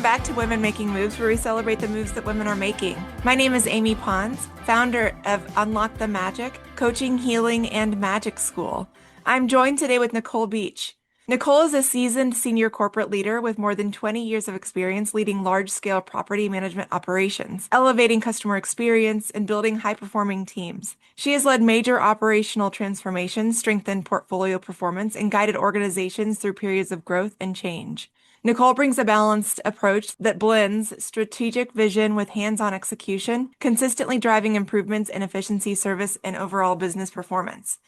back to Women Making Moves, where we celebrate the moves that women are making. My name is Amy Pons, founder of Unlock the Magic, Coaching, Healing, and Magic School. I'm joined today with Nicole Beach. Nicole is a seasoned senior corporate leader with more than 20 years of experience leading large-scale property management operations, elevating customer experience, and building high-performing teams. She has led major operational transformations, strengthened portfolio performance, and guided organizations through periods of growth and change. Nicole brings a balanced approach that blends strategic vision with hands-on execution, consistently driving improvements in efficiency, service, and overall business performance.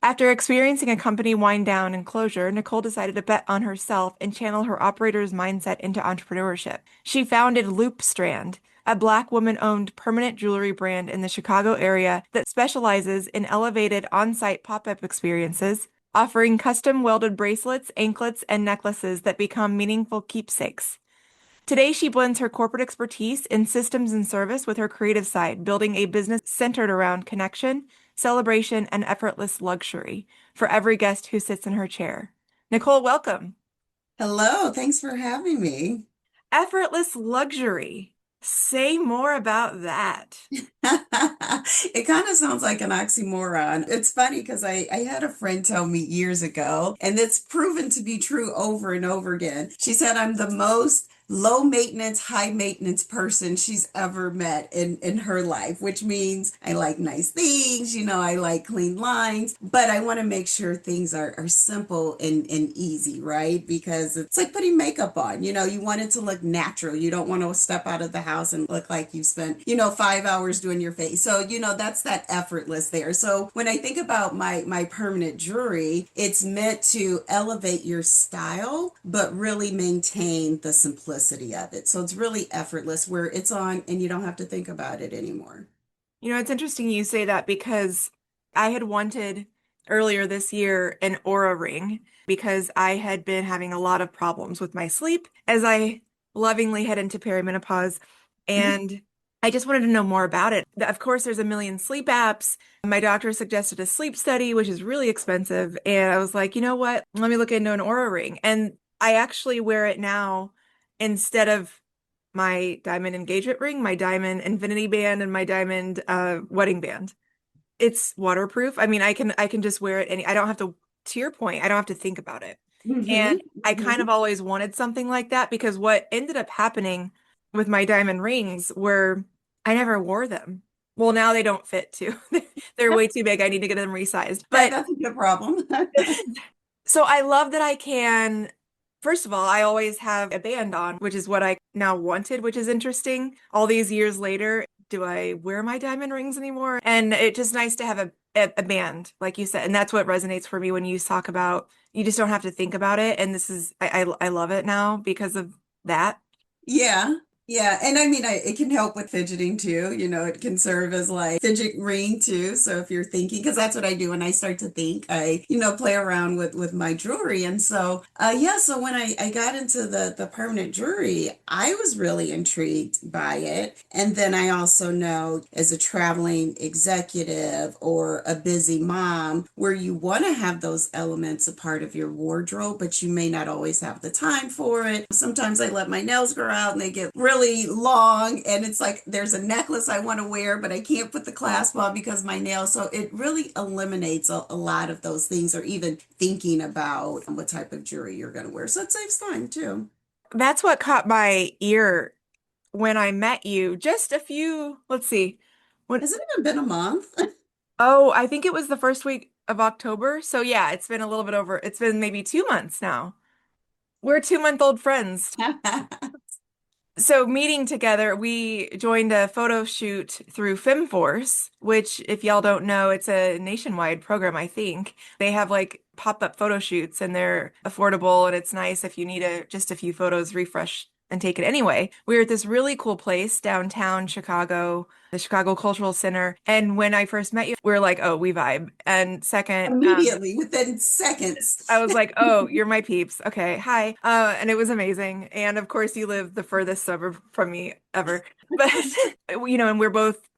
After experiencing a company wind down and closure, Nicole decided to bet on herself and channel her operator's mindset into entrepreneurship. She founded Loop Strand, a Black woman-owned permanent jewelry brand in the Chicago area that specializes in elevated on-site pop-up experiences, offering custom welded bracelets, anklets, and necklaces that become meaningful keepsakes. Today, she blends her corporate expertise in systems and service with her creative side, building a business centered around connection, celebration, and effortless luxury for every guest who sits in her chair. Nicole, welcome. Hello, thanks for having me. Effortless luxury. Say more about that. It kind of sounds like an oxymoron. It's funny because I had a friend tell me years ago, and it's proven to be true over and over again. She said, I'm the most low maintenance, high maintenance person she's ever met in her life, which means I like nice things, I like clean lines, but I want to make sure things are simple and easy, right? Because it's like putting makeup on, you want it to look natural. You don't want to step out of the house and look like you spent, 5 hours doing your face. So, that's that effortless there. So when I think about my permanent jewelry, it's meant to elevate your style, but really maintain the simplicity of it. So it's really effortless where it's on and you don't have to think about it anymore. It's interesting you say that because I had wanted earlier this year an aura ring because I had been having a lot of problems with my sleep as I lovingly head into perimenopause. And I just wanted to know more about it. Of course, there's a million sleep apps. My doctor suggested a sleep study, which is really expensive. And I was like, you know what? Let me look into an aura ring. And I actually wear it now instead of my diamond engagement ring, my diamond infinity band, and my diamond wedding band. It's waterproof. I mean, I can just wear it and I don't have to your point, I don't have to think about it. Hmm. And I kind of always wanted something like that because what ended up happening with my diamond rings were I never wore them. Well, now they don't fit too. They're way too big. I need to get them resized. But That's a good problem. so I love that I can, first of all, I always have a band on, which is what I now wanted, which is interesting. All these years later, do I wear my diamond rings anymore? And it's just nice to have a band, like you said. And that's what resonates for me when you talk about you just don't have to think about it. And this is, I love it now because of that. Yeah. Yeah. And I mean, it can help with fidgeting too. It can serve as like fidget ring too. So if you're thinking, because that's what I do when I start to think, I play around with my jewelry. And so, yeah, so when I got into the permanent jewelry, I was really intrigued by it. And then I also know as a traveling executive or a busy mom, where you want to have those elements a part of your wardrobe, but you may not always have the time for it. Sometimes I let my nails grow out and they get really long, and it's like there's a necklace I want to wear, but I can't put the clasp on because my nails. So it really eliminates a lot of those things, or even thinking about what type of jewelry you're going to wear. So it saves time too. That's what caught my ear when I met you. Just a few, let's see. When, Has it even been a month? oh, I think it was the first week of October. So yeah, it's been a little bit over, it's been maybe 2 months now. We're 2-month-old friends. So meeting together, we joined a photo shoot through FemForce, which if y'all don't know, it's a nationwide program, I think. They have like pop-up photo shoots and they're affordable and it's nice if you need just a few photos refresh and take it anyway. We were at this really cool place downtown Chicago, the Chicago Cultural Center. And when I first met you, we were like, oh, we vibe. And second, Immediately, within seconds. I was like, oh, you're my peeps. Okay, hi. And it was amazing. And of course, you live the furthest suburb from me ever. But, and we're both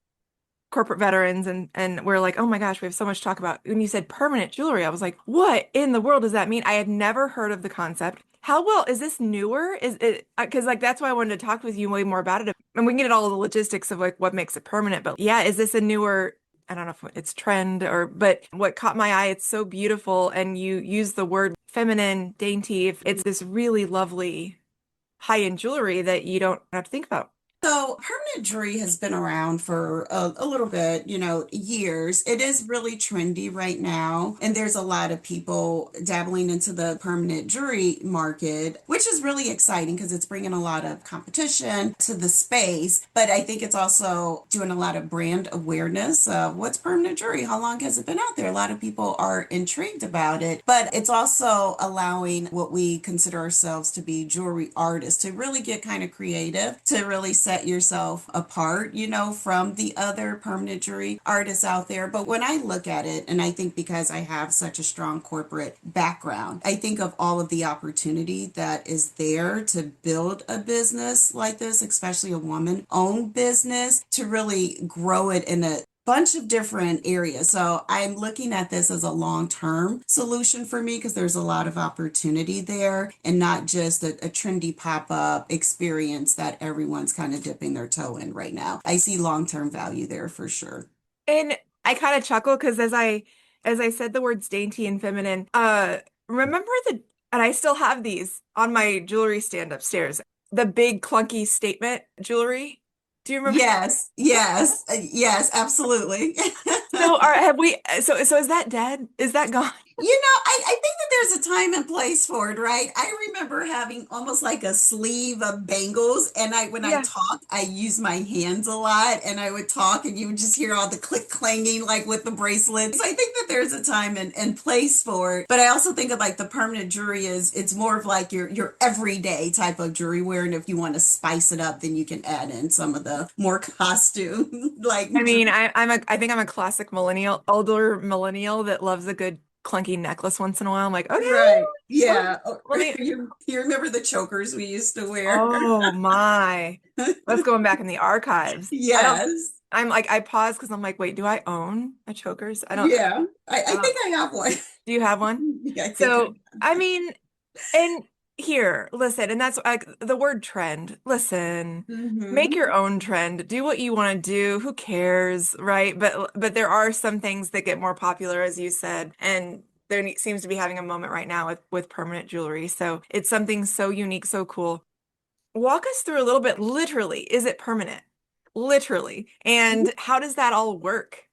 corporate veterans and we're like, oh my gosh, we have so much to talk about. When you said permanent jewelry, I was like, what in the world does that mean? I had never heard of the concept. How well is this newer? Is it because like that's why I wanted to talk with you way more about it. And we can get into all the logistics of like what makes it permanent. But yeah, is this a newer, I don't know if it's trend or, but what caught my eye, it's so beautiful. And you use the word feminine, dainty. It's this really lovely high-end jewelry that you don't have to think about. So, permanent jewelry has been around for a little bit, years. It is really trendy right now, and there's a lot of people dabbling into the permanent jewelry market, which is really exciting because it's bringing a lot of competition to the space. But I think it's also doing a lot of brand awareness of what's permanent jewelry, how long has it been out there? A lot of people are intrigued about it, but it's also allowing what we consider ourselves to be jewelry artists to really get kind of creative, to really set yourself apart, from the other permanent jewelry artists out there. But when I look at it, and I think because I have such a strong corporate background, I think of all of the opportunity that is there to build a business like this, especially a woman-owned business, to really grow it in a bunch of different areas. So I'm looking at this as a long-term solution for me because there's a lot of opportunity there and not just a trendy pop-up experience that everyone's kind of dipping their toe in right now. I see long-term value there for sure. And I kind of chuckle because as I said the words dainty and feminine, remember and I still have these on my jewelry stand upstairs, the big clunky statement jewelry. Do you remember? Yes, yes, yes, absolutely. So so is that dead? Is that gone? I think that there's a time and place for it, right? I remember having almost like a sleeve of bangles, and when I Yeah. talk, I use my hands a lot, and I would talk, and you would just hear all the click clanging, like with the bracelets. So I think that there's a time and place for it, but I also think of like the permanent jewelry it's more of like your everyday type of jewelry wear, and if you want to spice it up, then you can add in some of the more costume like I mean, jewelry. I think I'm a classic millennial, older millennial that loves a good clunky necklace once in a while. I'm like, okay, Right. let me, Yeah. let me You remember the chokers we used to wear? oh my. Let's going back in the archives. Yes. I'm like, I pause because I'm like, wait, do I own a chokers? Yeah. I I don't, think I have one. do you have one? Yeah, I think I So, I mean, and here, listen, and that's like the word trend. Listen, make hmm your own trend. Do what you want to do. Who cares, right? But there are some things that get more popular, as you said, and seems to be having a moment right now with permanent jewelry. So it's something so unique, so cool. Walk us through a little bit, literally, is it permanent? Literally. And how does that all work?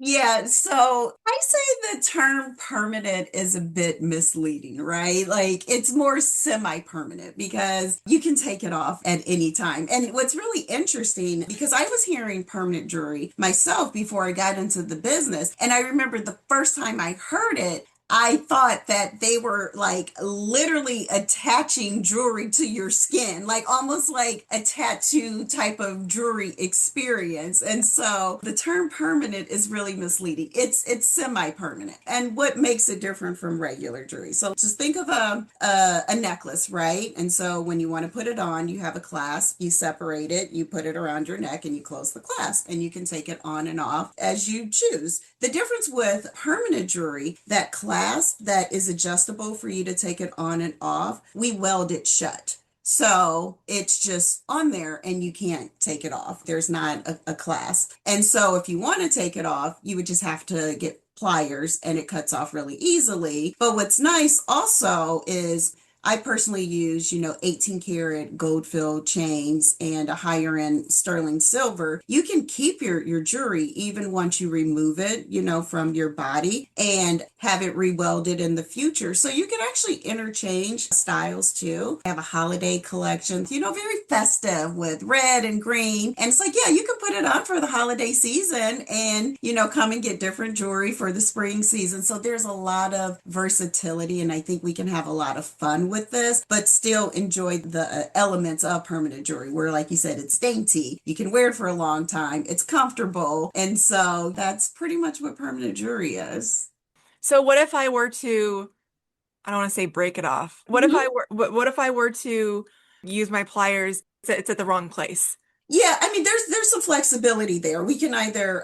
Yeah, so I say the term permanent is a bit misleading, right? Like it's more semi-permanent because you can take it off at any time. And what's really interesting, because I was hearing permanent jewelry myself before I got into the business, and I remember the first time I heard it, I thought that they were like literally attaching jewelry to your skin, like almost like a tattoo type of jewelry experience. And so the term permanent is really misleading. It's semi-permanent. And what makes it different from regular jewelry? So just think of a necklace, right? And so when you want to put it on, you have a clasp, you separate it, you put it around your neck, and you close the clasp, and you can take it on and off as you choose. The difference with permanent jewelry, that clasp that is adjustable for you to take it on and off, we weld it shut. So it's just on there and you can't take it off. There's not a clasp. And so if you want to take it off, you would just have to get pliers and it cuts off really easily. But what's nice also is I personally use, 18 karat gold filled chains and a higher end sterling silver. You can keep your jewelry even once you remove it, from your body and have it rewelded in the future. So you can actually interchange styles too. I have a holiday collection, very festive with red and green. And it's like, yeah, you can put it on for the holiday season and, come and get different jewelry for the spring season. So there's a lot of versatility and I think we can have a lot of fun with this, but still enjoy the elements of permanent jewelry where, like you said, it's dainty. You can wear it for a long time. It's comfortable. And so that's pretty much what permanent jewelry is. So what if I were to, I don't want to say break it off. What if I were to use my pliers? It's at the wrong place. Yeah, I mean, there's some flexibility there. We can either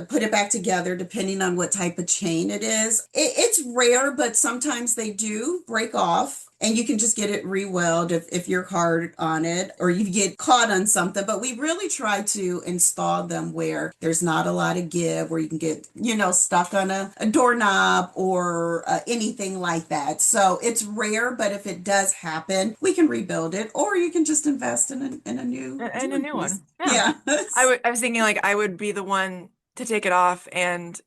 put it back together depending on what type of chain it is. It's rare, but sometimes they do break off. and you can just get it re-weld if you're hard on it or you get caught on something. But we really try to install them where there's not a lot of give, where you can get, stuck on a doorknob or anything like that. So it's rare, but if it does happen, we can rebuild it, or you can just invest in a new And a jewelry new piece. one. Yeah. Yeah. I was thinking like I would be the one to take it off and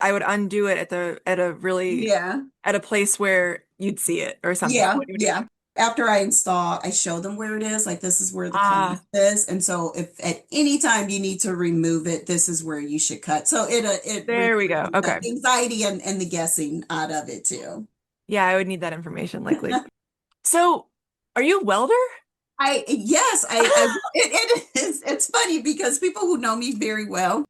I would undo it at a really Yeah. at a place where you'd see it or something. Yeah, yeah. After I install, I show them where it is. Like, this is where the clasp Ah, is. And so if at any time you need to remove it, this is where you should cut. So it there we go. removes the Okay. anxiety and the guessing out of it too. Yeah, I would need that information likely. So, are you a welder? Yes, it's funny because people who know me very well,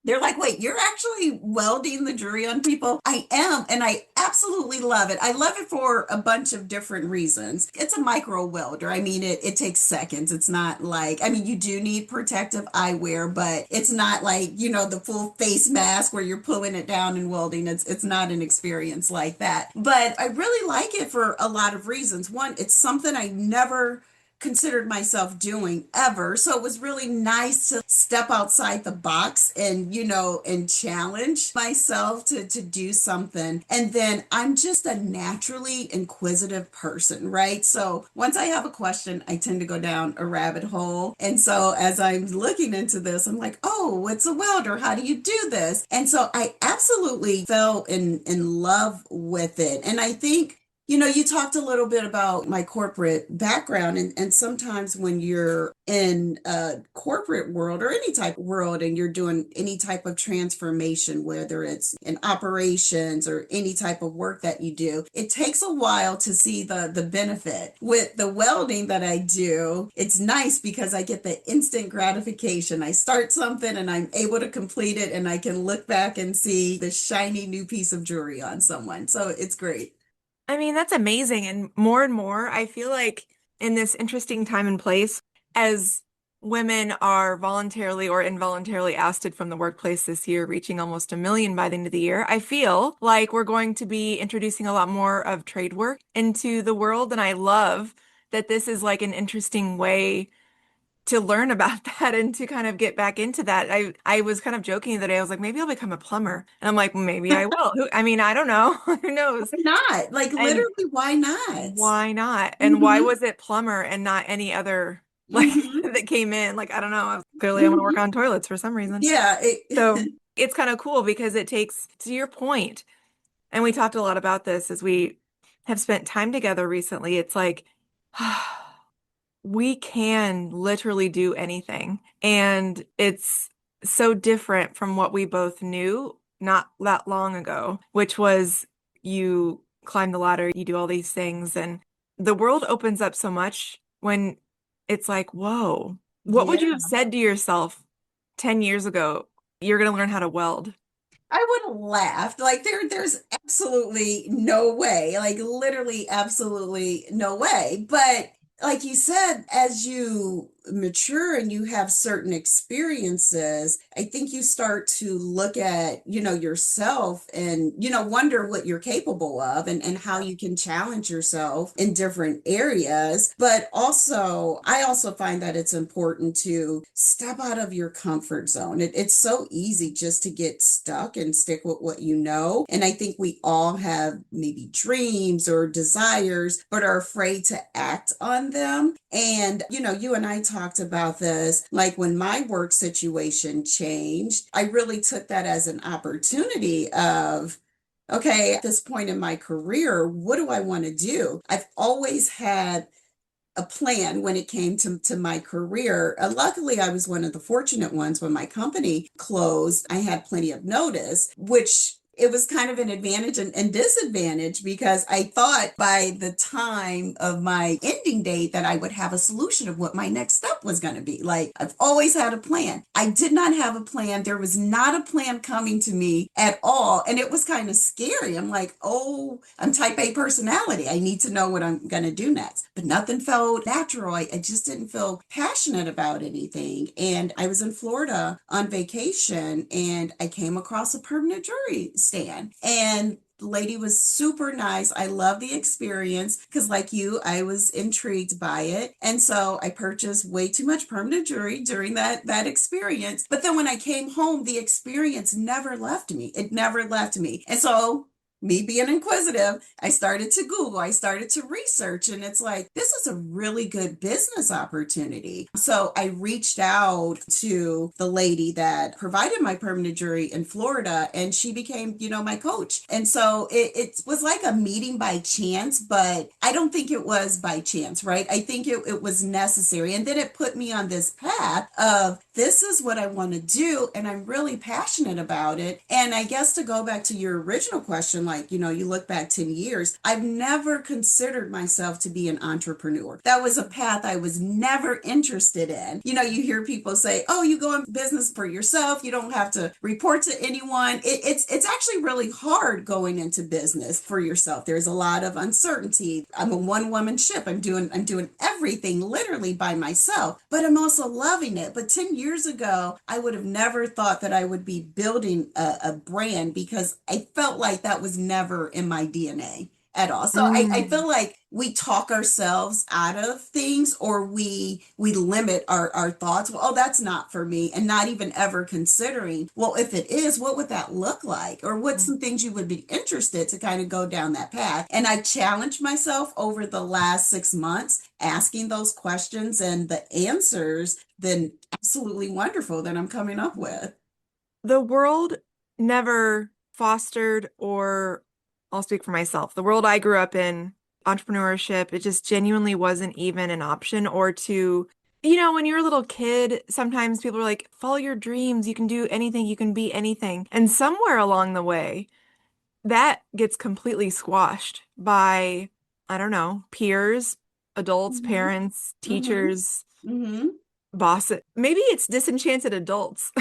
they're like, wait, you're actually welding the jewelry on people? I am, and I absolutely love it. I love it for a bunch of different reasons. It's a micro welder. I mean, it takes seconds. It's not like, I mean, you do need protective eyewear, but it's not like, the full face mask where you're pulling it down and welding. It's not an experience like that. But I really like it for a lot of reasons. One, it's something I never considered myself doing ever. So it was really nice to step outside the box and, and challenge myself to do something. And then I'm just a naturally inquisitive person, right? So once I have a question, I tend to go down a rabbit hole. And so as I'm looking into this, I'm like, oh, what's a welder? How do you do this? And so I absolutely fell in love with it. And I think you talked a little bit about my corporate background, and sometimes when you're in a corporate world or any type of world and you're doing any type of transformation, whether it's in operations or any type of work that you do, it takes a while to see the benefit. With the welding that I do, it's nice because I get the instant gratification. I start something and I'm able to complete it, and I can look back and see the shiny new piece of jewelry on someone. So it's great. I mean, that's amazing. And more, I feel like in this interesting time and place, as women are voluntarily or involuntarily ousted from the workplace this year, reaching almost 1 million by the end of the year, I feel like we're going to be introducing a lot more of trade work into the world. And I love that this is like an interesting way to learn about that and to kind of get back into that. I was kind of joking the other day. I was like, maybe I'll become a plumber. And I'm like, maybe I will. I mean, I don't know. Who knows? Why not? Like, And literally, why not? why not? And why Hmm. was it plumber and not any other like Hmm. that came in? Like, I don't know. Clearly I want to work Hmm. on toilets for some reason. Yeah. So it's kind of cool because it takes, to your point, and we talked a lot about this as we have spent time together recently. It's like we can literally do anything. And it's so different from what we both knew not that long ago, which was you climb the ladder, you do all these things, and the world opens up so much when it's like, whoa, what would Yeah. you have said to yourself 10 years ago? You're going to learn how to weld. I would have laughed. Like, there's absolutely no way. Like, literally absolutely no way. But like you said, as you mature and you have certain experiences, I think you start to look at, yourself and, wonder what you're capable of, and how you can challenge yourself in different areas. But also, I also find that it's important to step out of your comfort zone. It's so easy just to get stuck and stick with what you know. And I think we all have maybe dreams or desires, but are afraid to act on them. And, you and I talked about this, like when my work situation changed, I really took that as an opportunity of, okay, at this point in my career, what do I want to do? I've always had a plan when it came to my career. Luckily, I was one of the fortunate ones when my company closed. I had plenty of notice, which it was kind of an advantage and disadvantage because I thought by the time of my ending date that I would have a solution of what my next step was going to be. Like, I've always had a plan. I did not have a plan. There was not a plan coming to me at all. And it was kind of scary. I'm like, oh, I'm type A personality. I need to know what I'm going to do next. But nothing felt natural. I just didn't feel passionate about anything. And I was in Florida on vacation and I came across a permanent jewelry stand. And The lady was super nice. I love the experience because, like you, I was intrigued by it. And so I purchased way too much permanent jewelry during that experience. But then when I came home, the experience never left me. It never left me. And so me being inquisitive, I started to Google, I started to research, and it's like, this is a really good business opportunity. So I reached out to the lady that provided my permanent jewelry in Florida, and she became, my coach. And so it was like a meeting by chance, but I don't think it was by chance, right? I think it was necessary. And then it put me on this path of this is what I want to do, and I'm really passionate about it. And I guess to go back to your original question, like, you look back 10 years, I've never considered myself to be an entrepreneur. That was a path I was never interested in. You hear people say, oh, you go in business for yourself, you don't have to report to anyone. It's actually really hard going into business for yourself. There's a lot of uncertainty. I'm a one-woman ship. I'm doing everything literally by myself, but I'm also loving it. But 10 years ago, I would have never thought that I would be building a brand because I felt like that was never in my DNA at all. So I Mm. feel like we talk ourselves out of things, or we limit our thoughts. Well, oh, that's not for me, and not even ever considering, well, if it is, what would that look like? Or what's some things you would be interested to kind of go down that path? And I challenged myself over the last 6 months asking those questions, and the answers been absolutely wonderful that I'm coming up with. The world never fostered, or I'll speak for myself, the world I grew up in, entrepreneurship, it just genuinely wasn't even an option. Or to, when you're a little kid, sometimes people are like, follow your dreams, you can do anything, you can be anything. And somewhere along the way, that gets completely squashed by, I don't know, peers, adults, Mm-hmm. parents, Mm-hmm. teachers, Mm-hmm. bosses. Maybe it's disenchanted adults.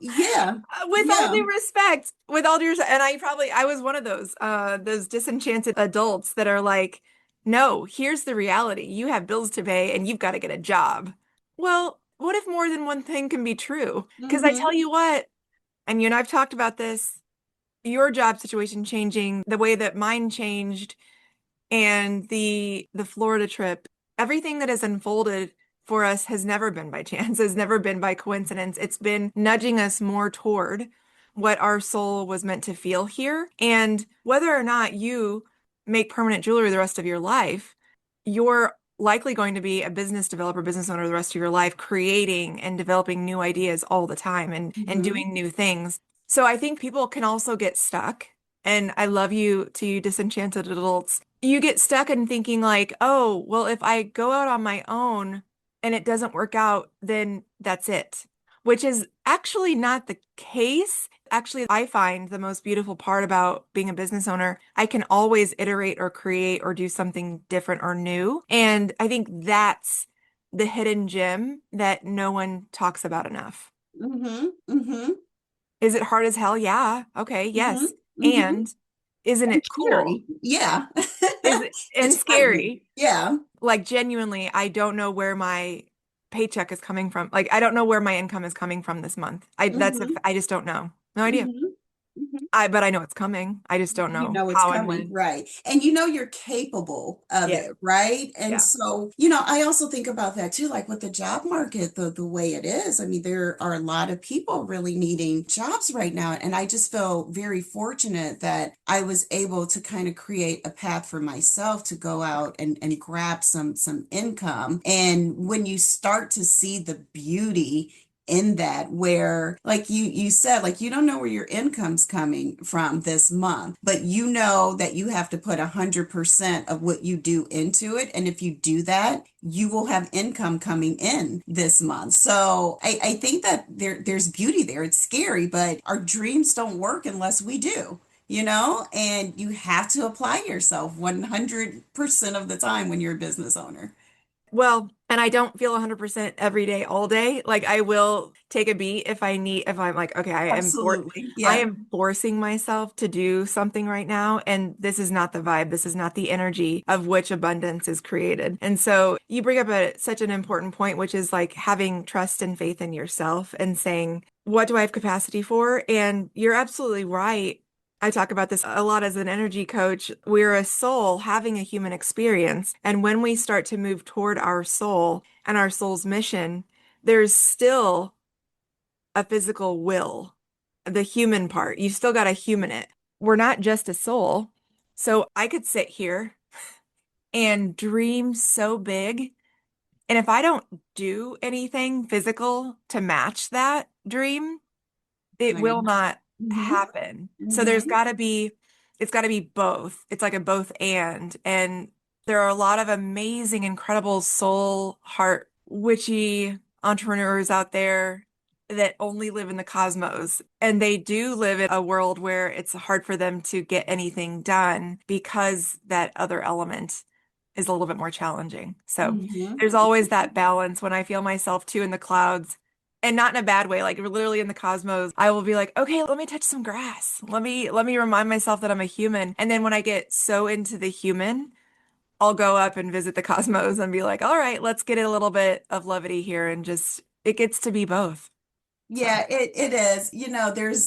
Yeah. With all Yeah. due respect, with all due respect, and I was one of those disenchanted adults that are like, no, here's the reality. You have bills to pay and you've got to get a job. Well, what if more than one thing can be true? Because I Mm-hmm. tell you what, and you and I've talked about this, your job situation changing, the way that mine changed, and the Florida trip, everything that has unfolded for us has never been by chance, has never been by coincidence. It's been nudging us more toward what our soul was meant to feel here. And whether or not you make permanent jewelry the rest of your life, you're likely going to be a business developer, business owner the rest of your life, creating and developing new ideas all the time and Mm-hmm. doing new things. So I think people can also get stuck. And I love you to you disenchanted adults. You get stuck in thinking like, oh, well, if I go out on my own and it doesn't work out, then that's it, which is actually not the case. Actually, I find the most beautiful part about being a business owner, I can always iterate or create or do something different or new. And I think that's the hidden gem that no one talks about enough. Mm-hmm. Mm-hmm. Is it hard as hell? Yeah. Okay. Mm-hmm. Yes. Mm-hmm. And isn't And it cool? scary. Yeah. Is it and It's frightening. scary? Yeah. Like genuinely, I don't know where my paycheck is coming from. Like I don't know where my income is coming from this month. Mm-hmm. I just don't know. No idea. Mm-hmm. Mm-hmm. But I know it's coming. I just don't You know know it's how and coming, when. right? And you're capable of Yeah. it, right? And Yeah. so, I also think about that too, like with the job market, the way it is. I mean, there are a lot of people really needing jobs right now. And I just feel very fortunate that I was able to kind of create a path for myself to go out and grab some income. And when you start to see the beauty in that, where like you said, like you don't know where your income's coming from this month, but you know that you have to put 100% of what you do into it, and if you do that, you will have income coming in this month. So I think that there's beauty there. It's scary, but our dreams don't work unless we do, and you have to apply yourself 100% of the time when you're a business owner. Well, and I don't feel 100% every day, all day. Like I will take a beat if I need, if I'm like, okay, Absolutely. I Yeah. am forcing myself to do something right now. And this is not the vibe. This is not the energy of which abundance is created. And so you bring up such an important point, which is like having trust and faith in yourself and saying, what do I have capacity for? And you're absolutely right. I talk about this a lot as an energy coach. We're a soul having a human experience. And when we start to move toward our soul and our soul's mission, there's still a physical will, the human part. You still got to human it. We're not just a soul. So I could sit here and dream so big. And if I don't do anything physical to match that dream, it Like, will not mm-hmm, happen. So mm-hmm, it's got to be both. It's like a both and. And there are a lot of amazing, incredible soul, heart, witchy entrepreneurs out there that only live in the cosmos. And they do live in a world where it's hard for them to get anything done because that other element is a little bit more challenging. So mm-hmm. there's always that balance when I feel myself too in the clouds and not in a bad way, like literally in the cosmos. I will be like, okay, let me touch some grass. Let me remind myself that I'm a human. And then when I get so into the human, I'll go up and visit the cosmos and be like, all right, let's get a little bit of levity here and just it gets to be both. So Yeah, it is.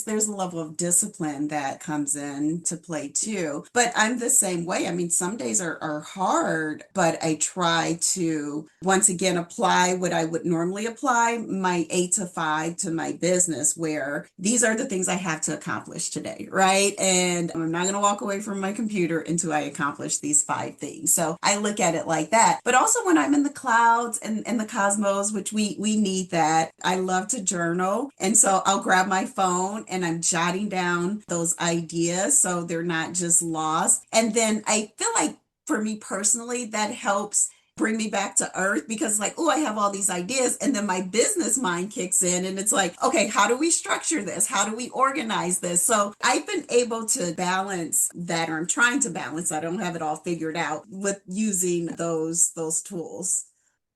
There's a level of discipline that comes in to play too. But I'm the same way. I mean, some days are hard, but I try to once again apply what I would normally apply, my 8 to 5 to my business, where these are the things I have to accomplish today, right? And I'm not going to walk away from my computer until I accomplish these 5 things. So I look at it like that. But also when I'm in the clouds and the cosmos, which we need that, I love to journal. And so I'll grab my phone and I'm jotting down those ideas so they're not just lost. And then I feel like for me personally, that helps bring me back to earth because like, oh, I have all these ideas. And then my business mind kicks in and it's like, okay, how do we structure this? How do we organize this? So I've been able to balance that, or I'm trying to balance. I don't have it all figured out with using those tools.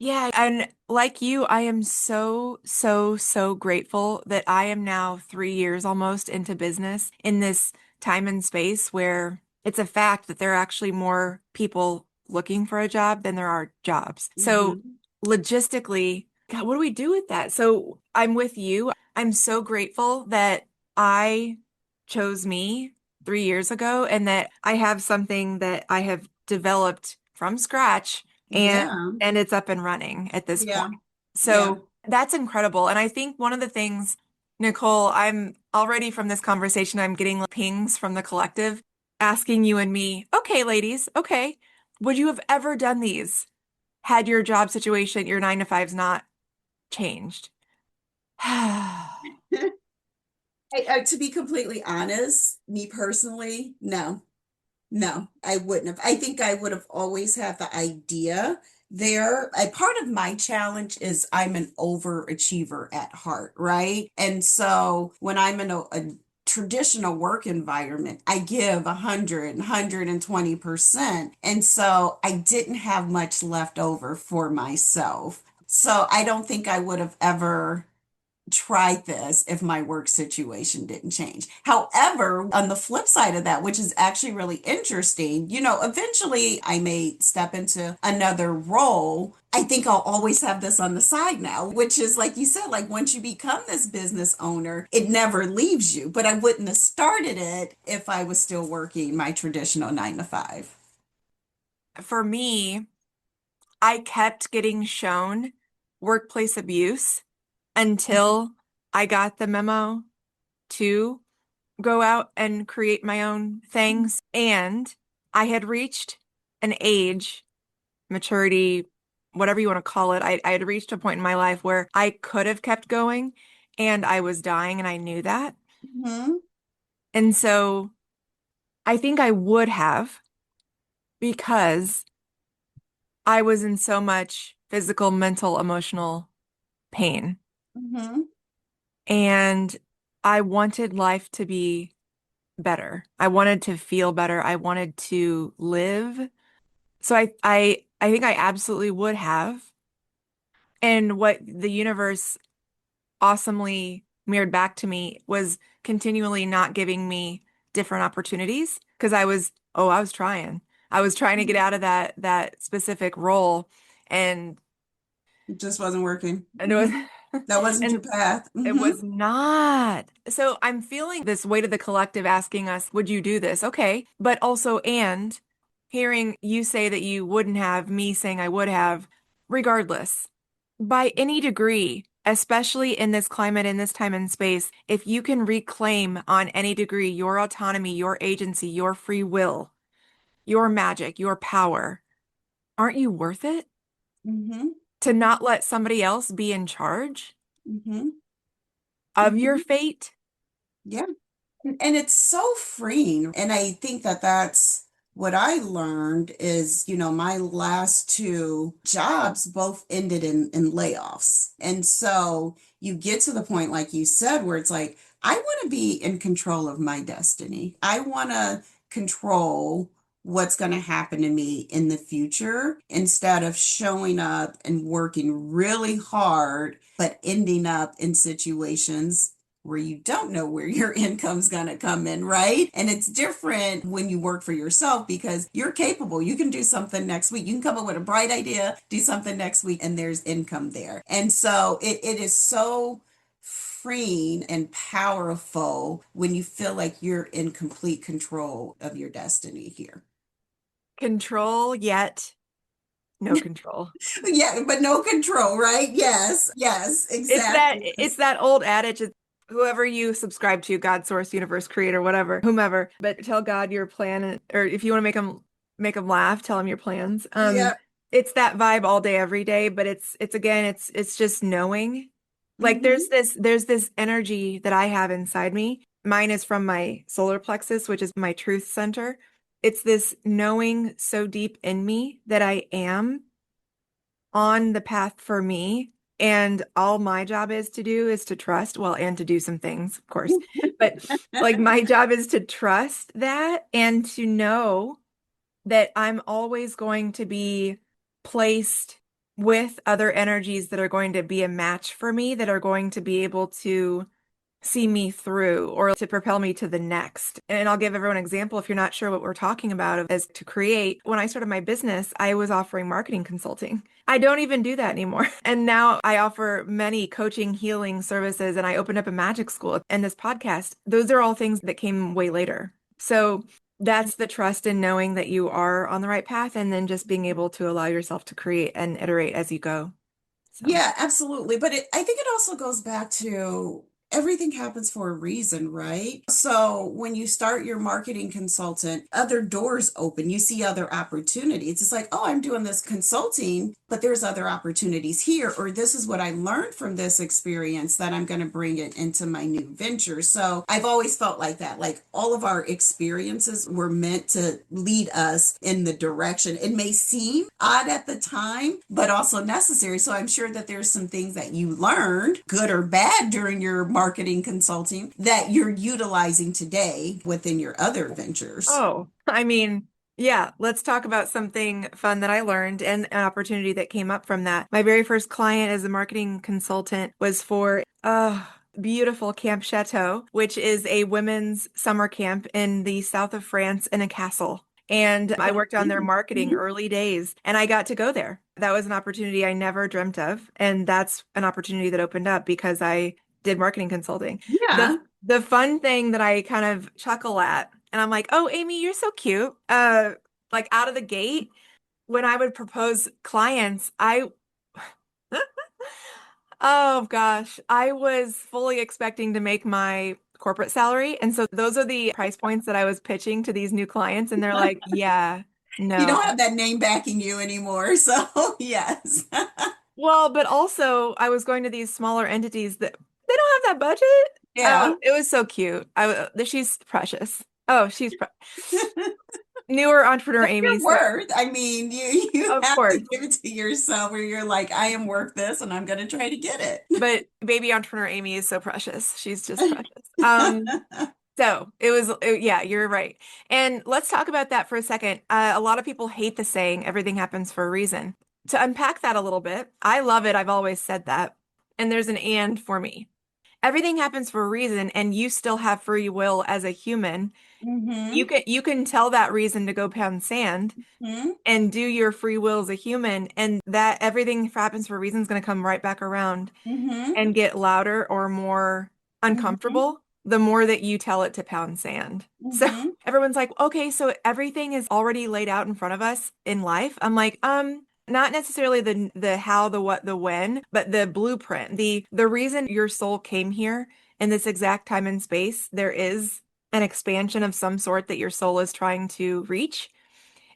yeah, and like you, I am so, so, so grateful that I am now 3 years almost into business in this time and space where it's a fact that there are actually more people looking for a job than there are jobs. So Mhm. logistically, God, what do we do with that? So I'm with you. I'm so grateful that I chose me 3 years ago and that I have something that I have developed from scratch Yeah. and it's up and running at this point. Yeah. Yeah. So that's incredible. And I think one of the things, Nicole, I'm already from this conversation, I'm getting pings from the collective asking you and me, okay, ladies, okay, would you have ever done these had your job situation, your 9 to 5's not changed? To be completely honest, me personally, no, no, I wouldn't have. I think I would have always had the idea there. A part of my challenge is I'm an overachiever at heart, right? And so when I'm in a traditional work environment, I give 120%. And so I didn't have much left over for myself. So I don't think I would have ever tried this if my work situation didn't change. However, on the flip side of that, which is actually really interesting, eventually I may step into another role. I think I'll always have this on the side now, which is like you said, like once you become this business owner, it never leaves you. But I wouldn't have started it if I was still working my traditional 9 to 5. For me, I kept getting shown workplace abuse until I got the memo to go out and create my own things. And I had reached an age, maturity, whatever you want to call it. I had reached a point in my life where I could have kept going and I was dying and I knew that. Mm-hmm. And so I think I would have because I was in so much physical, mental, emotional pain. Mm-hmm. And I wanted life to be better. I wanted to feel better. I wanted to live. So I think I absolutely would have. And what the universe awesomely mirrored back to me was continually not giving me different opportunities because I was trying. I was trying to get out of that specific role and It just wasn't working. and it was Mhm. That wasn't your And path. it was not. So I'm feeling this weight of the collective asking us, would you do this? Okay. But also, and hearing you say that you wouldn't have, me saying I would have, regardless, by any degree, especially in this climate, in this time and space, if you can reclaim on any degree your autonomy, your agency, your free will, your magic, your power, aren't you worth it Mm-hmm. to not let somebody else be in charge Mm-hmm. of your Mm-hmm. fate? Yeah. And it's so freeing. And I think that that's what I learned is, my last two jobs both ended in layoffs. And so you get to the point, like you said, where it's like, I want to be in control of my destiny. I want to control what's going to happen to me in the future instead of showing up and working really hard, but ending up in situations where you don't know where your income's going to come in, right? And it's different when you work for yourself because you're capable. You can do something next week. You can come up with a bright idea, do something next week, and there's income there. And so it is so freeing and powerful when you feel like you're in complete control of your destiny here. Control, yet no control. Yeah, but no control, right? Yes, yes, exactly. It's that old adage, whoever you subscribe to, God, source, universe, creator, whatever, whomever, but tell God your plan or if you want to make them laugh, tell them your plans. Yeah. It's that vibe all day, every day, but it's again, it's just knowing. Like Hmm. there's this energy that I have inside me. Mine is from my solar plexus, which is my truth center. It's this knowing so deep in me that I am on the path for me. And all my job is to do is to trust, well, and to do some things, of course. But like my job is to trust that and to know that I'm always going to be placed with other energies that are going to be a match for me, that are going to be able to see me through or to propel me to the next. And I'll give everyone an example if you're not sure what we're talking about as to create. When I started my business, I was offering marketing consulting. I don't even do that anymore. And now I offer many coaching, healing services, and I opened up a magic school and this podcast. Those are all things that came way later. So that's the trust in knowing that you are on the right path and then just being able to allow yourself to create and iterate as you go. So, Yeah, absolutely. But I think it also goes back to everything happens for a reason, right? So when you start your marketing consultant, other doors open, you see other opportunities. It's like, oh, I'm doing this consulting, but there's other opportunities here, or this is what I learned from this experience that I'm going to bring it into my new venture. So I've always felt like that. Like all of our experiences were meant to lead us in the direction. It may seem odd at the time, but also necessary. So I'm sure that there's some things that you learned, good or bad, during your marketing consulting that you're utilizing today within your other ventures. oh, I mean, yeah, let's talk about something fun that I learned and an opportunity that came up from that. My very first client as a marketing consultant was for beautiful Camp Chateau, which is a women's summer camp in the south of France in a castle. And I worked on their marketing Mhm. early days and I got to go there. That was an opportunity I never dreamt of. And that's an opportunity that opened up because I did marketing consulting. The Yeah. the fun thing that I kind of chuckle at, and I'm like, oh, Amy, you're so cute. Like out of the gate, when I would propose clients, oh gosh, I was fully expecting to make my corporate salary. And so those are the price points that I was pitching to these new clients. And they're like, yeah, You don't no. have that name backing you anymore. So, yes. Well, but also I was going to these smaller entities that they don't have that budget. Yeah. Oh, it was so cute. She's precious. Oh, newer entrepreneur That's Amy. your So worth. I mean, you of have to course, give it to yourself where you're like, I am worth this and I'm going to try to get it. but baby entrepreneur Amy is so precious. She's just precious. So yeah, you're right. And let's talk about that for a second. A lot of people hate the saying, everything happens for a reason. To unpack that a little bit, I love it. I've always said that. And there's an and for me. everything happens for a reason, and you still have free will as a human. Mm-hmm. You can tell that reason to go pound sand Mm-hmm. and do your free will as a human, and that everything happens for a reason is going to come right back around Mm-hmm. and get louder or more Mm-hmm. uncomfortable the more that you tell it to pound sand. So Mm-hmm. everyone's like, okay, so everything is already laid out in front of us in life. I'm like, not necessarily the how, the what, the when, but the blueprint, the reason your soul came here in this exact time and space, there is an expansion of some sort that your soul is trying to reach.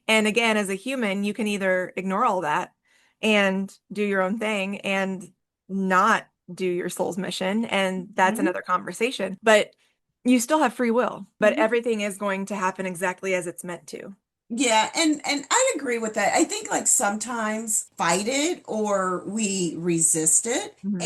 And again, as a human, you can either ignore all that and do your own thing and not do your soul's mission. And that's Mm-hmm. another conversation. But you still have free will, but Mm-hmm. everything is going to happen exactly as it's meant to. Yeah, and I agree with that. I think like sometimes fight it or we resist it. Mhm.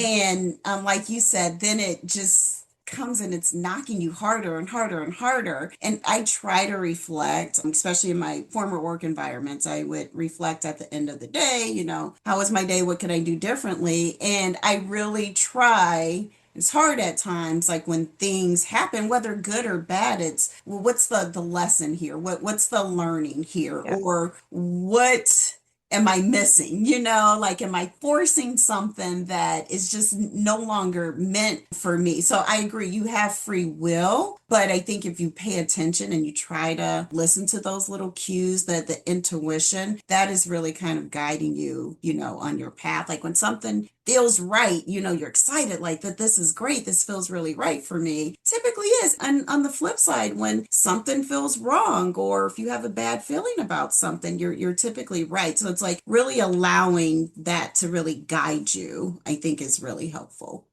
And like you said, then it just comes and it's knocking you harder and harder and harder. And I try to reflect, especially in my former work environments, I would reflect at the end of the day, how was my day? What can I do differently? And I really try. It's hard at times, like when things happen, whether good or bad, it's, well, what's the lesson here? What's the learning here? Yeah. Or what am I missing? Like am I forcing something that is just no longer meant for me? So I agree, you have free will, but I think if you pay attention and you try to listen to those little cues, that the intuition, that is really kind of guiding you, on your path. Like when something feels right, you're excited, like that this is great, this feels really right for me. Typically is. And on the flip side, when something feels wrong, or if you have a bad feeling about something, you're typically right. So it's like really allowing that to really guide you, I think is really helpful.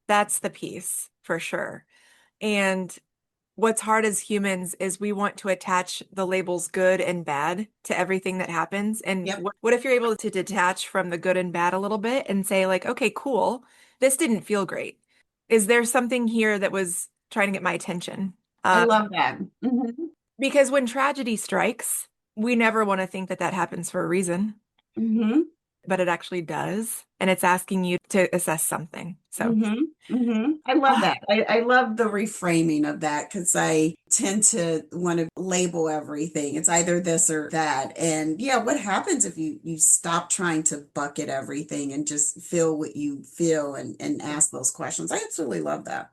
That's the piece for sure. And what's hard as humans is we want to attach the labels good and bad to everything that happens. And Yep. what if you're able to detach from the good and bad a little bit and say, like, okay, cool, this didn't feel great. Is there something here that was trying to get my attention? I Um, love that. Hmm. because when tragedy strikes, we never want to think that that happens for a reason, Hmm. but it actually does. And it's asking you to assess something. So, Hmm. Hmm. I love that. I love the reframing of that because I tend to want to label everything. It's either this or that. And yeah, what happens if you stop trying to bucket everything and just feel what you feel and ask those questions? I absolutely love that.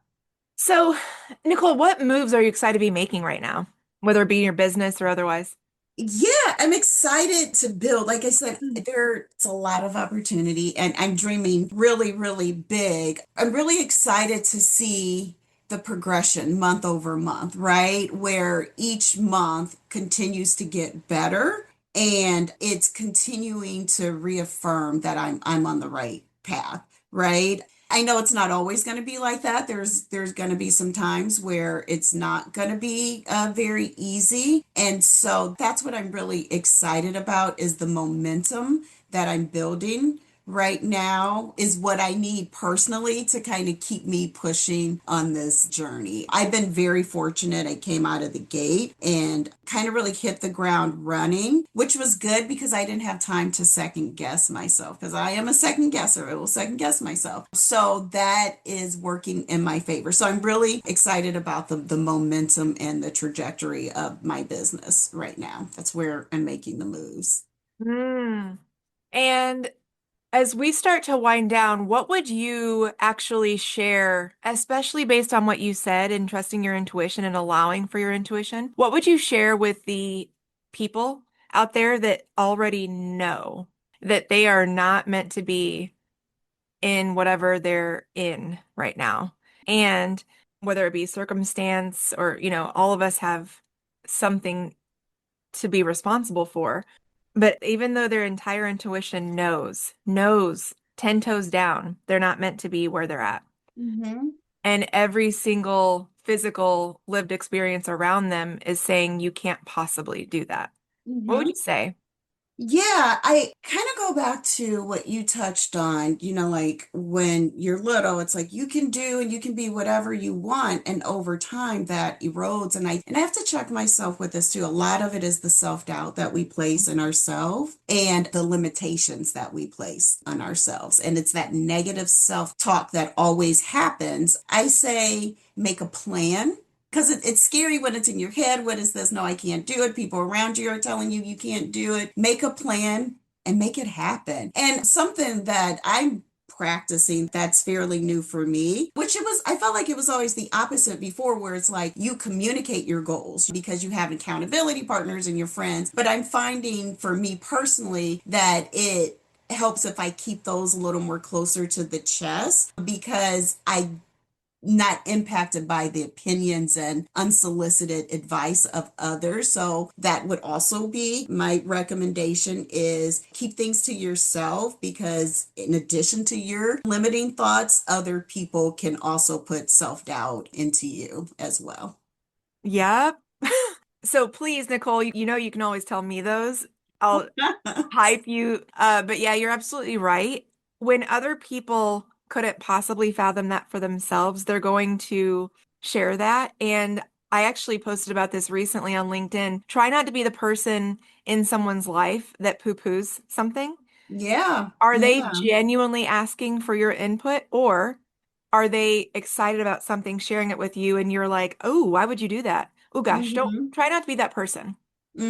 so Nicole, what moves are you excited to be making right now, whether it be in your business or otherwise? Yeah, I'm excited to build. Like I said, Mm. there's a lot of opportunity and I'm dreaming really, really big. I'm really excited to see the progression month over month, right? Where each month continues to get better and it's continuing to reaffirm that I'm on the right path, right? I know it's not always going to be like that. There's going to be some times where it's not going to be very easy. And so that's what I'm really excited about is the momentum that I'm building right now is what I need personally to kind of keep me pushing on this journey. I've been very fortunate. I came out of the gate and kind of really hit the ground running, which was good because I didn't have time to second guess myself because I am a second guesser. I will second guess myself. So that is working in my favor. So I'm really excited about the momentum and the trajectory of my business right now. That's where I'm making the moves. Mm. And as we start to wind down, what would you actually share, especially based on what you said and trusting your intuition and allowing for your intuition? What would you share with the people out there that already know that they are not meant to be in whatever they're in right now? And whether it be circumstance or, all of us have something to be responsible for. But even though their entire intuition knows 10 toes down, they're not meant to be where they're at. Mm-hmm. And every single physical lived experience around them is saying you can't possibly do that. What would Mm-hmm. you say? Yeah, I kind of go back to what you touched on, like when you're little, it's like you can do and you can be whatever you want. And over time that erodes. And I have to check myself with this too. A lot of it is the self-doubt that we place in ourselves and the limitations that we place on ourselves. And it's that negative self-talk that always happens. I say make a plan because it's scary when it's in your head. What is this? No, I can't do it. People around you are telling you you can't do it. Make a plan and make it happen. And something that I'm practicing that's fairly new for me, which I felt like it was always the opposite before, where it's like you communicate your goals because you have accountability partners and your friends. But I'm finding for me personally that it helps if I keep those a little more closer to the chest because I not impacted by the opinions and unsolicited advice of others. So that would also be my recommendation is keep things to yourself because in addition to your limiting thoughts, other people can also put self-doubt into you as well. Yep. So please, Nicole, you know you can always tell me those. I'll hype you. But yeah, you're absolutely right. When other people couldn't possibly fathom that for themselves, they're going to share that. And I actually posted about this recently on LinkedIn. Try not to be the person in someone's life that poo-poos something. Yeah, Are they yeah. genuinely asking for your input, or are they excited about something, sharing it with you, and you're like, oh, why would you do that? Oh gosh, don't Hmm. try not to be that person. Yeah,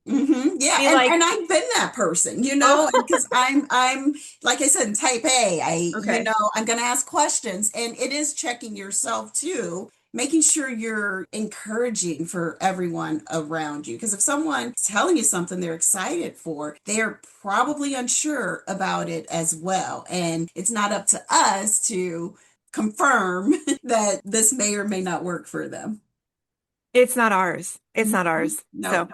Be and like, I've been that person, oh, and because I'm like I said, type A. okay. I'm gonna ask questions, and it is checking yourself too, making sure you're encouraging for everyone around you. Because if someone's telling you something they're excited for, they're probably unsure about it as well. And it's not up to us to confirm that this may or may not work for them. It's not ours. It's not Mhm. ours. So, No.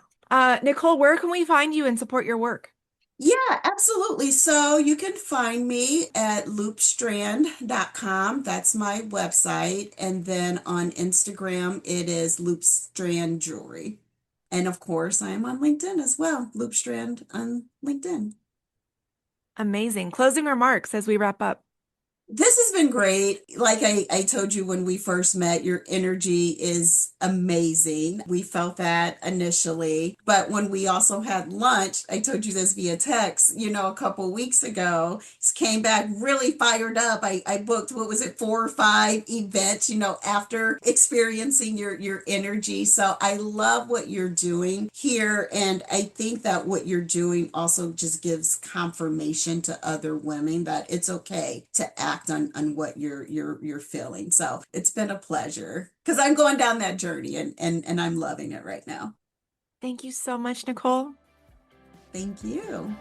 Nicole, where can we find you and support your work? Yeah, absolutely. So you can find me at loopstrand.com. That's my website. And then on Instagram, it is Loop Strand Jewelry. And of course, I am on LinkedIn as well, Loop Strand on LinkedIn. Amazing. Closing remarks as we wrap up. This has been great. Like I told you when we first met, your energy is amazing. We felt that initially. But when we also had lunch, I told you this via text, a couple weeks ago, came back really fired up. I booked, what was it, 4 or 5 events, after experiencing your energy. So I love what you're doing here. And I think that what you're doing also just gives confirmation to other women that it's okay to act on what you're feeling. So it's been a pleasure because I'm going down that journey and I'm loving it right now. Thank you so much, Nicole. Thank you.